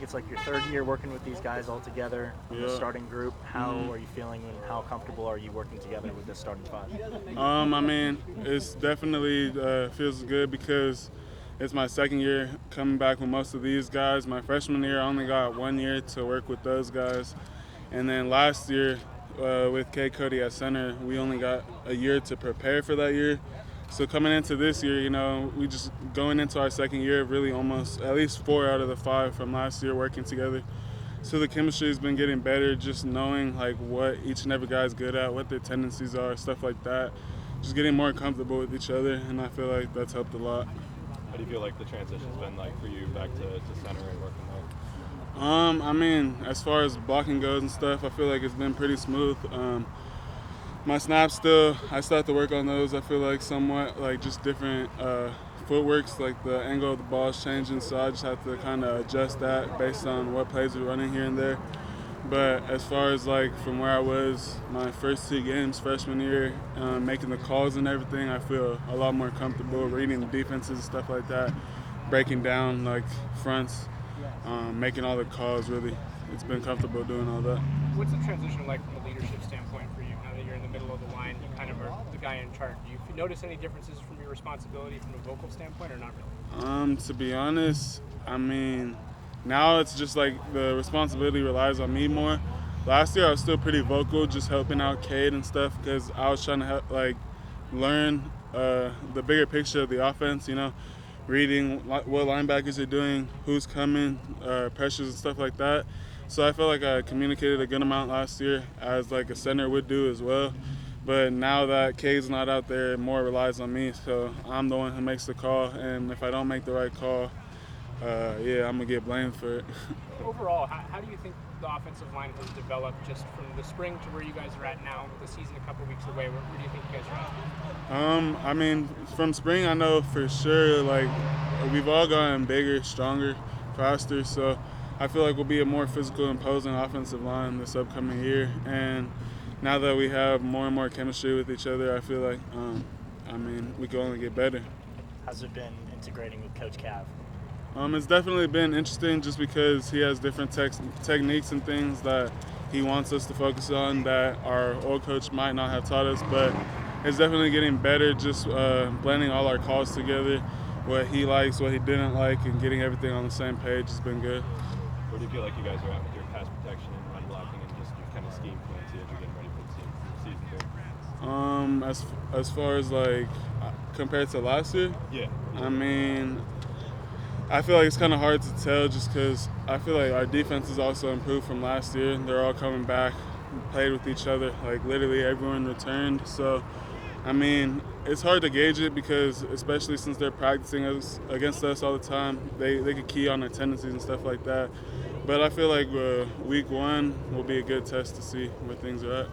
It's like your third year working with these guys all together in the starting group. How are you feeling and how comfortable are you working together with this starting five? I mean, it's definitely feels good because it's my second year coming back with most of these guys. My freshman year, I only got 1 year to work with those guys. And then last year, with K. Cody at center, we only got a year to prepare for that year. So coming into this year, we just going into our second year, really almost at least 4 out of the 5 from last year working together. So the chemistry has been getting better, just knowing like what each and every guy's good at, what their tendencies are, stuff like that. Just getting more comfortable with each other, and I feel like that's helped a lot. How do you feel like the transition's been like for you back to center and working there? I mean, as far as blocking goes and stuff, I feel like it's been pretty smooth. My snaps I still have to work on those. I feel like somewhat like just different footworks, like the angle of the ball is changing, so I just have to kind of adjust that based on what plays we're running here and there. But as far as like from where I was my first 2 games freshman year, making the calls and everything, I feel a lot more comfortable reading the defenses and stuff like that, breaking down like fronts, making all the calls. Really, it's been comfortable doing all that. What's the transition like from a leadership standpoint for you now that you're in the middle of the line? You kind of are the guy in charge. Do you notice any differences from your responsibility from a vocal standpoint, or not really? To be honest, I mean, now it's just like the responsibility relies on me more. Last year I was still pretty vocal, just helping out Cade and stuff because I was trying to help, like, learn the bigger picture of the offense. Reading what linebackers are doing, who's coming, pressures and stuff like that. So I felt like I communicated a good amount last year, as like a center would do as well. But now that Cade's not out there, it more relies on me. So I'm the one who makes the call, and if I don't make the right call, I'm gonna get blamed for it. Overall, how do you think the offensive line has developed just from the spring to where you guys are at now, with the season a couple weeks away? Where do you think you guys are at? I mean, from spring, I know for sure, like, we've all gotten bigger, stronger, faster. So I feel like we'll be a more physical, imposing offensive line this upcoming year. And now that we have more and more chemistry with each other, I feel like, we can only get better. How's it been integrating with Coach Cav? It's definitely been interesting just because he has different techniques and things that he wants us to focus on that our old coach might not have taught us, but it's definitely getting better, just blending all our calls together, what he likes, what he didn't like, and getting everything on the same page has been good. Where do you feel like you guys are at with your pass protection and run blocking and just your kind of scheme points as you're getting ready for the season? As far as like compared to last year, Yeah. I mean, I feel like it's kind of hard to tell just because I feel like our defense has also improved from last year. They're all coming back, played with each other. Like, literally everyone returned. So, I mean, it's hard to gauge it because, especially since they're practicing against us all the time, they could key on their tendencies and stuff like that. But I feel like week 1 will be a good test to see where things are at.